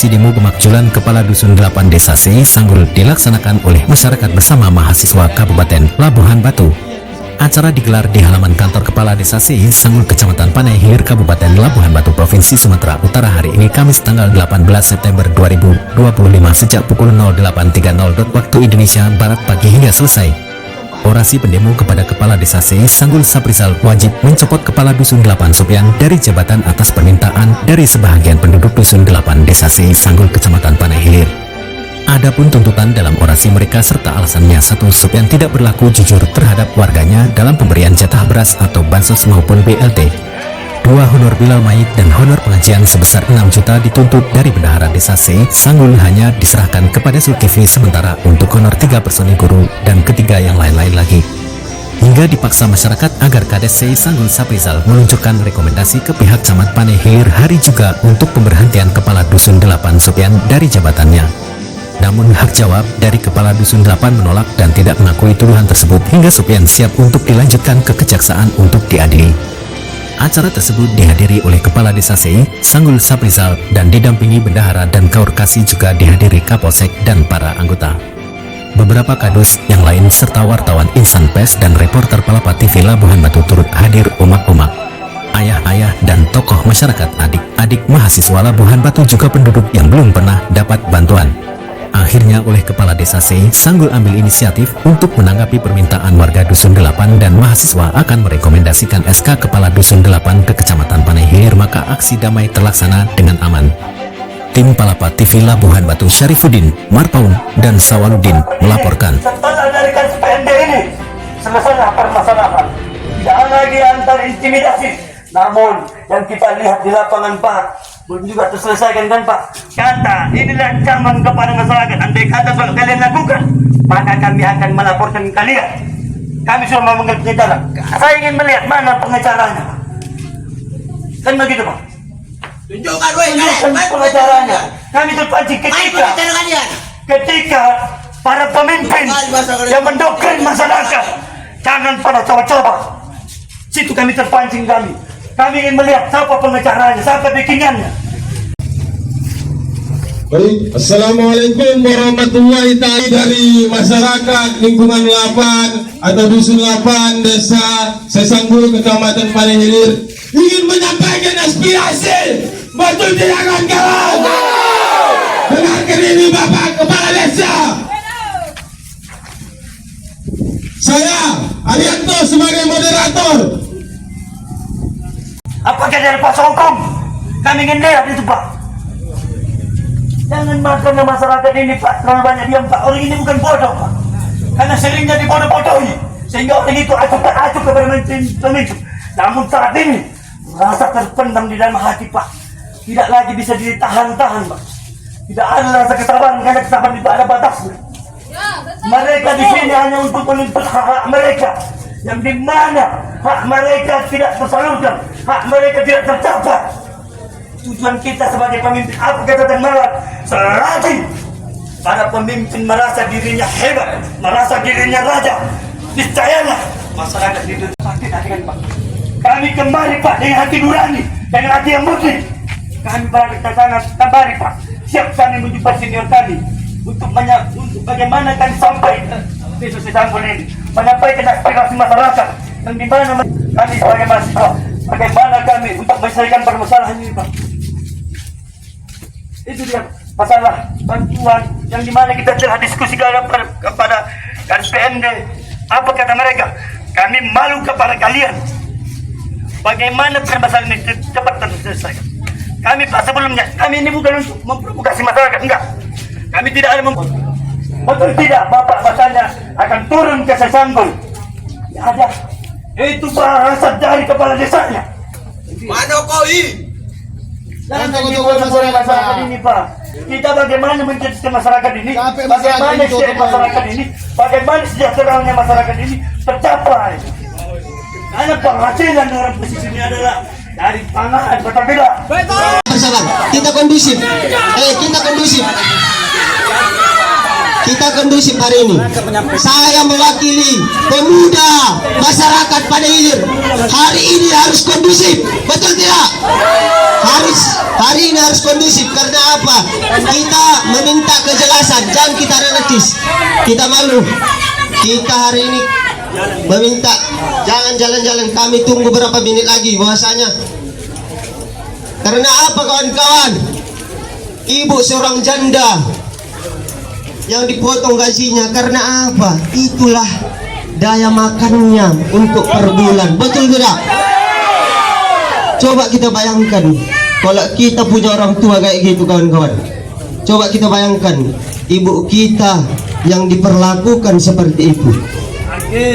Orasi demo pemakzulan Kepala Dusun 8 Desa C Sanggul dilaksanakan oleh masyarakat bersama mahasiswa Kabupaten Labuhan Batu. Acara digelar di halaman kantor Kepala Desa C Sanggul, Kecamatan Panai Hilir, Kabupaten Labuhan Batu, Provinsi Sumatera Utara hari ini Kamis tanggal 18 September 2025 sejak pukul 08.30 waktu Indonesia Barat pagi hingga selesai. Orasi pendemo kepada Kepala Desa C Sanggul Saprizal wajib mencopot Kepala Dusun 8 Sopian dari jabatan atas permintaan dari sebahagian penduduk Dusun 8 Desa C Sanggul, Kecamatan Panai Hilir. Adapun tuntutan dalam orasi mereka serta alasannya: 1. Sopian tidak berlaku jujur terhadap warganya dalam pemberian jatah beras atau bansos maupun BLT. 2. Honor bilal mayit dan honor pengajian sebesar 6 juta dituntut dari Bendahara Desa C Sanggul hanya diserahkan kepada Zulkifli sementara untuk honor 3 personil guru dan ketiga yang lain-lain lagi. Hingga dipaksa masyarakat agar Kades C Sanggul Saprizal meluncurkan rekomendasi ke pihak Camat Panai Hilir hari juga untuk pemberhentian Kepala Dusun 8 Sopian dari jabatannya. Namun hak jawab dari Kepala Dusun 8 menolak dan tidak mengakui tuduhan tersebut hingga Sopian siap untuk dilanjutkan ke kejaksaan untuk diadili. Acara tersebut dihadiri oleh Kepala Desa C Sanggul Saprizal dan didampingi bendahara dan kaurkasi, juga dihadiri Kapolsek dan para anggota. Beberapa kadus yang lain serta wartawan insan pers dan reporter Palapa TV Labuhan Batu turut hadir. Umak-umak, ayah-ayah dan tokoh masyarakat, adik-adik mahasiswa Labuhan Batu juga penduduk yang belum pernah dapat bantuan. Akhirnya oleh Kepala Desa C Sanggul ambil inisiatif untuk menanggapi permintaan warga Dusun 8 dan mahasiswa akan merekomendasikan SK Kepala Dusun 8 ke Kecamatan Panai Hilir, maka aksi damai terlaksana dengan aman. Tim Palapa TV Labuhan Batu, Syarifuddin, Marpaun, dan Sawaludin melaporkan. Setelah dari KSPND ini selesai permasalahan, tidak lagi antar intimidasi. Namun yang kita lihat di lapangan, Pak, belum juga terselesaikan kan, Pak? Kata inilah ancaman kepada masyarakat. Andai kata kalau kalian lakukan, maka kami akan melaporkan kalian. Kami sudah memanggil pengacara. Saya ingin melihat mana pengacaranya. Kan begitu, Pak? Tunjukkan pengacaranya. Kami terpancing ketika para pemimpin yang mendoktrin masyarakat jangan pada coba-coba. Situ kami terpancing kami. Kami ingin melihat siapa pengacaranya, siapa backingannya. Baik, Assalamualaikum warahmatullahi ta'ala. Dari masyarakat lingkungan 8 atau Dusun 8 Desa Sesanggul, Kecamatan Panai Hilir, ingin menyampaikan aspirasi. Betul tidak kawan-kawan? Dengarkan ini Bapak Kepala Desa. Saya Arianto sebagai moderator. Apakah dari Pak Songkong? Kami ingin lihat itu, Pak. Jangan makan masyarakat ini, Pak. Terlalu banyak diam, Pak. Orang ini bukan bodoh, Pak. Karena seringnya dibodoh-bodohi, sehingga orang itu acuh kepada pemimpin. Namun saat ini rasa terpendam di dalam hati, Pak. Tidak lagi bisa ditahan-tahan, Pak. Tidak ada rasa kesabaran, karena kesabaran itu ada batasnya. Mereka di sini hanya untuk menuntut hak mereka, yang dimana hak mereka tidak tersalurkan, hak mereka tidak tercapai. Tujuan kita sebagai pemimpin, apa kata dan malam, selagi para pemimpin merasa dirinya hebat, merasa dirinya raja, niscayalah masyarakat itu pasti akan, Pak. Kami kembali, Pak, dengan hati nurani, dengan hati yang murni. Kami balik ke sana kembali, Pak. Siap kami menjumpai senior kami untuk bagaimana kami sampai di Desa Sanggul ini, menyampaikan aspirasi masyarakat yang dimana kami sebagai mahasiswa, bagaimana kami untuk menyelesaikan permasalahan ini, Pak. Itu dia masalah bantuan yang dimana kita telah diskusikan kepada KSPND. Apa kata mereka? Kami malu kepada kalian. Bagaimana permasalahan ini cepat terselesaikan? Kami, Pak, sebelumnya kami ini bukan untuk memprovokasi masyarakat, enggak. Kami tidak ada betul tidak, Bapak bahasanya akan turun ke Sesanggul. Ya ada. Itu bahasa dari kepala desanya. Mana koi? Jangan masyarakat ini, Pak. Kita bagaimana mencerdaskan masyarakat ini, bagaimana setiap masyarakat ini, bagaimana sejahteranya masyarakat ini tercapai. Karena penghasilan orang pesisir ini adalah dari pangan, betul tidak? Kita kondusif. Kita kondusif. kita kondusif hari ini. Saya mewakili pemuda masyarakat Panai Hilir. Hari ini harus kondusif, betul tidak? Hari ini harus kondusif. Karena apa? Kita meminta kejelasan, jangan kita relatis. Kita malu. Kita hari ini meminta jangan jalan-jalan. Kami tunggu berapa menit lagi bahwasanya. Karena apa kawan-kawan? Ibu seorang janda yang dipotong gajinya karena apa? Itulah daya makannya untuk per bulan. Betul tidak? Coba kita bayangkan kalau kita punya orang tua kayak gitu kawan-kawan. Coba kita bayangkan ibu kita yang diperlakukan seperti itu.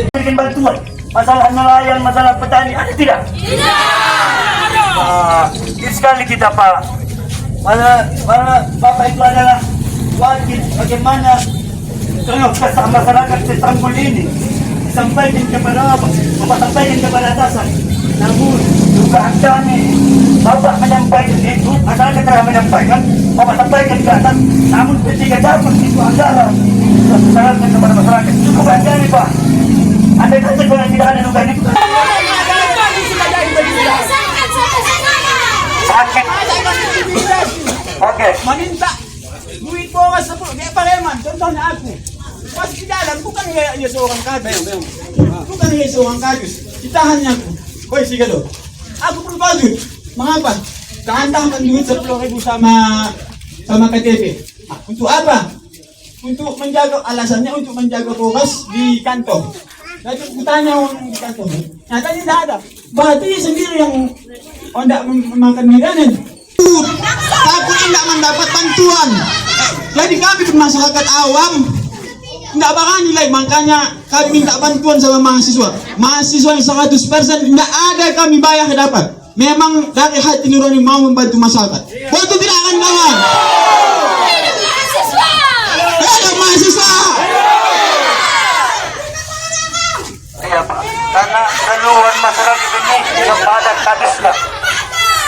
Berikan bantuan. Masalah nelayan, masalah petani ada tidak? Tidak. Sekali kita Pak. Mana Bapak itu adalah wajib bagaimana keluh kesah masyarakat Sesanggul ini disampaikan kepada Bapak, sampaikan kepada atasan. Namun juga kami Bapak menyampaikan itu, masyarakat telah menyampaikan, Bapak sampaikan ke atas. Namun ketika dapat itu anggaran disarankan kepada masyarakat. Cukup aja nih Pak. Andai kata kalau tidak ada dugaan itu sakit. Oke. Meminta duit boras 10 dia pareman. Contohnya aku pas di jalan bukan dia seorang kadus, bukan dia seorang kadus, ditahannya aku. Woi si Gado, aku perlu baju. Mengapa? Kehantarkan duit 10.000 sama KTP. Untuk apa? Untuk menjaga, alasannya untuk menjaga boras di kantor. Lalu kutanya orang di kantor, nyatanya tidak ada. Berarti sendiri yang tidak memakan makanan. Takut tidak mendapat bantuan. Jadi kami masyarakat awam tidak bakal nilai, makanya kami minta bantuan sama mahasiswa. Mahasiswa yang 100% tidak ada kami bayar dapat. Memang dari hati nurani mau membantu masyarakat. Betul tidak akan kawan? Ada mahasiswa. Iya Pak, karena keluhan masyarakat ini yang pada kadesnya,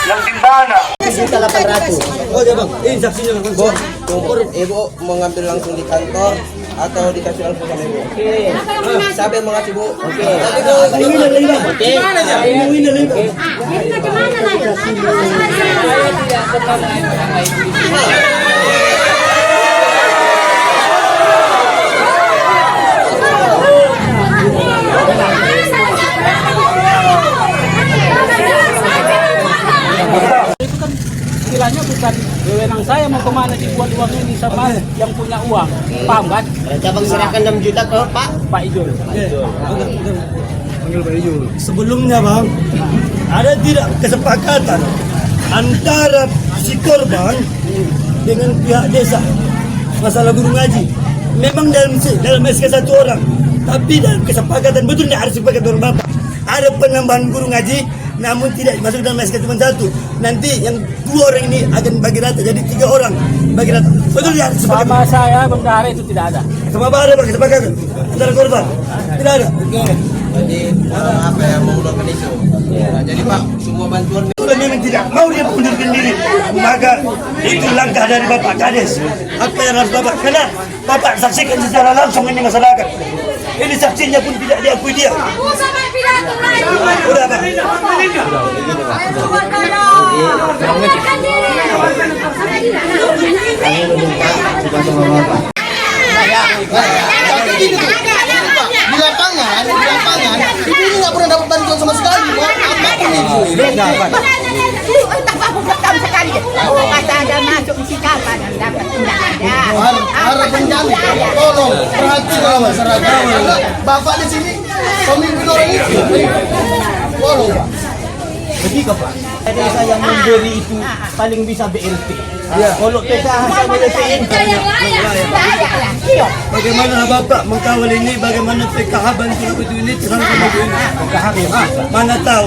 yang di mana? 1.800. Oh ya bang, ini saksinya bang. Ibu mau ngambil langsung di kantor atau dikasih langsung sama ibu? Oke. Siapa yang mau ngasih bu? Oke. Istilahnya bukan wewenang saya mau kemana dibuat uang ini sama yang punya uang, paham kan? Cabang serahkan 6 juta ke Pak Ijul. Sebelumnya Bang, ada tidak kesepakatan antara si korban dengan pihak desa masalah guru ngaji? Memang dalam SK satu orang, tapi dalam kesepakatan betul tidak harus sepakat orang bapak. Ada penambahan guru ngaji, namun tidak masuk dalam SK cuma satu. Nanti yang 2 orang ini akan bagi rata, jadi 3 orang bagi rata. Betul tidak? Sama saya bendahara itu tidak ada. Sama apa ada bagi kesepakatan antara korban? Tidak ada. Jadi apa yang mengundurkan itu? Nah, jadi Pak, semua bantuan Kalau memang tidak mau dia mengundurkan diri, maka itu langkah dari Bapak Kades. Apa yang harus Bapak? Karena Bapak saksikan secara langsung ini masyarakat. Ini saksinya pun tidak diakui dia. Udah Pak. di lapangan ini nggak pernah dapat bantuan sama sekali. Apapun itu sekali kata ada masuk isi kapan dapat tidak ada. harapan kami tolong perhatikan masyarakat. Bapak di sini pemimpin orang itu tolong Pak. Begitu Pak. Desa yang memberi itu paling bisa BLT. Kalau kita sama BLT Bagaimana Bapak mengkawal ini? Bagaimana PKH bantu begitu ini? Mana tahu?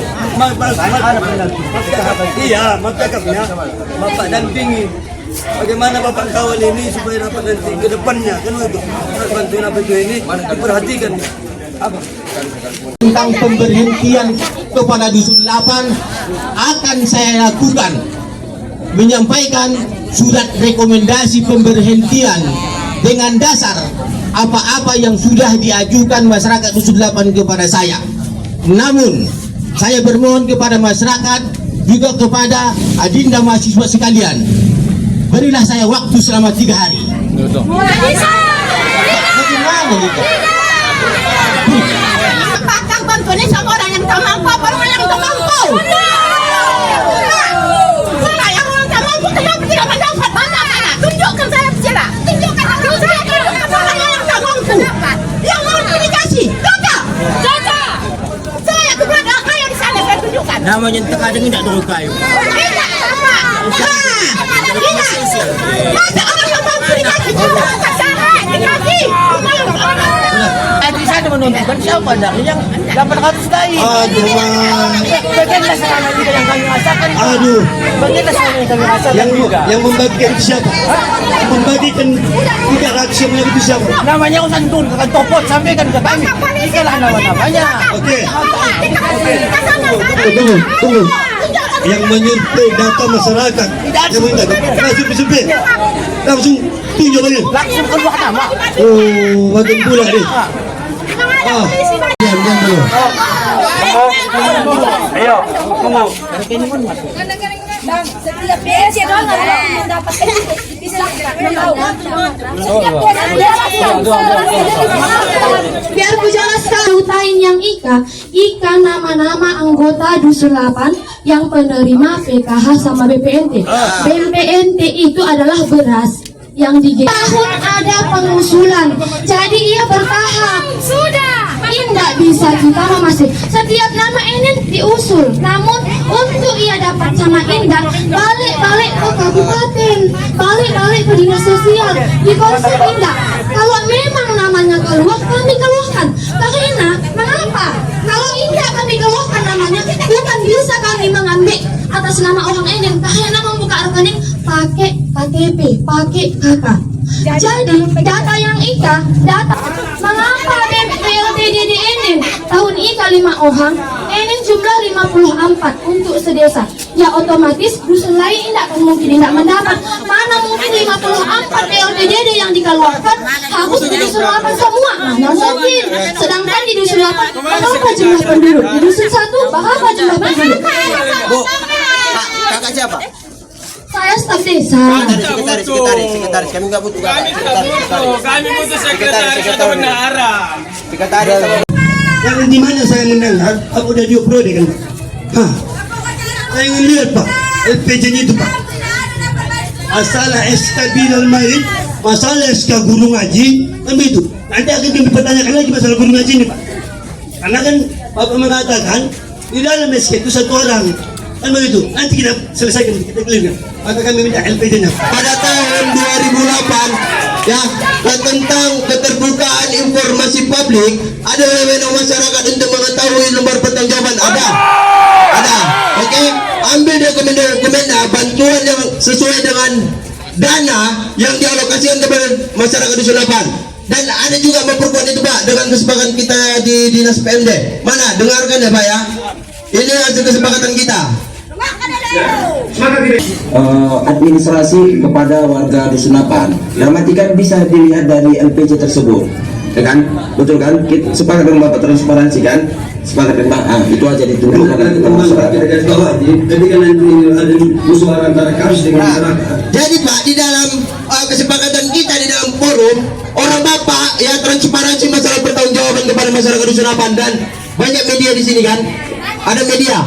Iya, makanya Bapak dampingi. Bagaimana Bapak kawal ini supaya dapat nanti ke depannya kan itu bantuan apa itu ini diperhatikan. Apa? Tentang pemberhentian kepada Dusun 8 akan saya lakukan, menyampaikan surat rekomendasi pemberhentian dengan dasar apa-apa yang sudah diajukan masyarakat Dusun 8 kepada saya. Namun saya bermohon kepada masyarakat juga kepada adinda mahasiswa sekalian, berilah saya waktu selama 3 hari. Bagaimana gitu? Patang bantuan sama orang yang tak mampu, orang yang tak mampu. Yang orang tak mampu kenapa tidak mendapat mana? Tunjukkan saya secara. Tunjukkan saya orang yang tak mampu. Yang mampu dikasih. Jaga. Saya kepada ayah di sana saya tunjukkan. Namanya terkadang tidak turun kayu. Tidak, Pak. Tidak. Masa orang yang mampu dikasih. Tunjukkan saya dikasih. Di sana menunjukkan siapa yang 800 tadi. Aduh, Bagianlah selama juga yang kami rasakan. aduh. Bagianlah selama yang kami rasakan juga. Yang membagikan itu siapa? Membagikan 300 yang itu siapa? Namanya Usan Tun, Kakak Topot, sampaikan ke kami. Ikalah namanya. Oke. Tunggu. Yang menyuntik data masyarakat. Yang minta langsung disupir. Langsung tunjuk lagi. Langsung keluar nama. Oh, makin pula nih. Diam dulu. Ayo, tunggu. Setiap PNC doang mendapatkan biar ku jelaskan utain yang Ika nama-nama anggota Dusun 8 yang penerima PKH sama BPNT. BPNT itu adalah beras yang tahun ada pengusulan, jadi ia bertahap. Sudah, tidak bisa kita masih setiap nama ini diusul. Namun untuk ia dapat sama Indah, balik ke kabupaten, balik ke dinas sosial, di konsep Indah. Kalau memang namanya keluar, kami keluarkan. Karena mengapa? Kalau Indah kami keluarkan namanya, bukan bisa kami mengambil atas nama orang ini. Karena membuka rekening pakai KTP, pakai KK. Jadi data yang data mengapa PLTDD ini tahun IKA 5 orang, ini jumlah 54 untuk sedesa. Ya otomatis dusun lain tidak akan mungkin tidak mendapat. Mana mungkin 54 PLTDD yang dikeluarkan harus di dusun 8 semua? Mana mungkin. Sedangkan di dusun 8 berapa jumlah penduduk? Di dusun 1 berapa jumlah penduduk? Bu, kakak siapa? Saya staf desa. Sekretaris. Kami nggak butuh kakak. Kami butuh sekretaris atau bendahara. Sekretaris. Yang di mana saya mendengar, aku udah diobrol kan? Saya ingin lihat Pak, LPJ-nya itu Pak. Masalah SK Bilal Maid, masalah SK Guru Ngaji, kan begitu. Nanti akan kami pertanyakan lagi masalah Guru Ngaji ini Pak. Karena kan Bapak mengatakan di dalam SK itu 1 orang. Kan begitu, nanti kita selesaikan, kita clear. Maka kami minta LPJ-nya. Pada tahun 2008 ya, tentang keterbukaan informasi publik, ada wewenang masyarakat untuk mengetahui lembar pertanggungjawaban. Ada. Oke, ambil dokumen-dokumennya, bantuan yang sesuai dengan dana yang dialokasikan kepada masyarakat Dusun 8. Dan ada juga memperkuat itu Pak dengan kesepakatan kita di Dinas PMD. Mana? Dengarkan ya Pak ya. Ini hasil kesepakatan kita. Administrasi kepada warga Dusun 8. Kan bisa dilihat dari LPJ tersebut, ya kan? Betul kan? Kita sepakat dengan Bapak transparansi kan? Sepakat dengan itu aja ditunggu karena kita masyarakat. Jadi kan ada musyawarah antara kami dengan masyarakat. Jadi Pak, di dalam kesepakatan kita di dalam forum, orang Bapak ya transparansi masalah pertanggungjawaban kepada masyarakat Dusun 8 dan banyak media di sini kan? Ada media,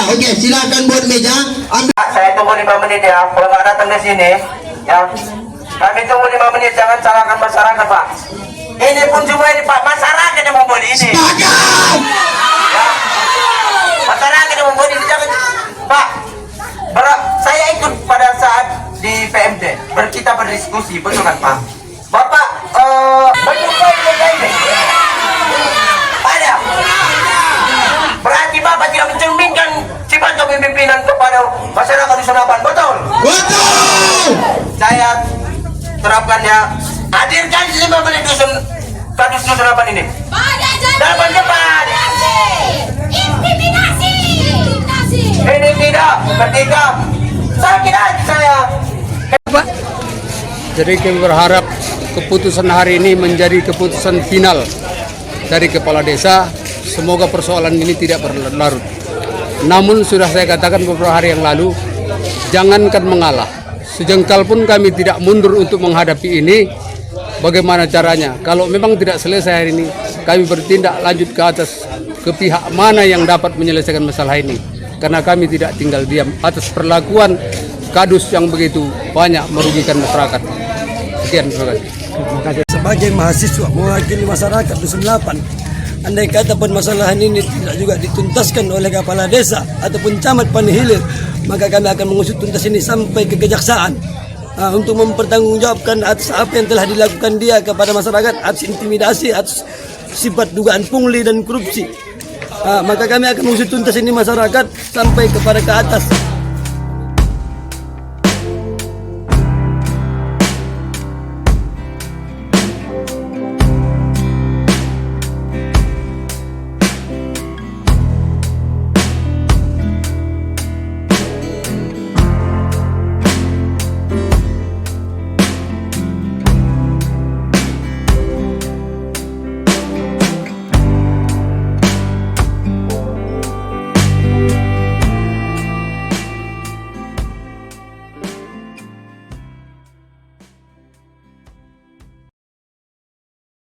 oke, silakan buat meja. Saya tunggu 5 menit ya. Kalau nggak datang ke sini, ya kami tunggu 5 menit. Jangan salahkan masyarakat Pak. Ini pun cuma ini Pak, masyarakat yang membuat ini. Ya. Masyarakat yang membuat ini. Jangan Pak. Saya ikut pada saat di PMD. Kita berdiskusi, betul kan Pak? Bapak menyukai ini. Ada. Berarti Bapak tidak mencerminkan sifat kepemimpinan kepada masyarakat Dusun 8, betul? Betul. Saya terapkan ya. Hadirkan 5 menit Dusun 8 ini. Dapat cepat. Intimidasi. Ini tidak ketika sakit hati saya. Jadi kami berharap keputusan hari ini menjadi keputusan final dari kepala desa. Semoga persoalan ini tidak berlarut. Namun sudah saya katakan beberapa hari yang lalu, jangankan mengalah, sejengkal pun kami tidak mundur untuk menghadapi ini. Bagaimana caranya? Kalau memang tidak selesai hari ini, kami bertindak lanjut ke atas, ke pihak mana yang dapat menyelesaikan masalah ini. Karena kami tidak tinggal diam atas perlakuan kadus yang begitu banyak merugikan masyarakat. Sekian, terima kasih. Sebagai mahasiswa mewakili masyarakat Dusun 8, andai kata pun masalah ini tidak juga dituntaskan oleh kepala desa ataupun camat Panai Hilir, maka kami akan mengusut tuntas ini sampai ke kejaksaan untuk mempertanggungjawabkan atas apa yang telah dilakukan dia kepada masyarakat, atas intimidasi, atas sifat dugaan pungli dan korupsi. Maka kami akan mengusut tuntas ini masyarakat sampai kepada ke atas.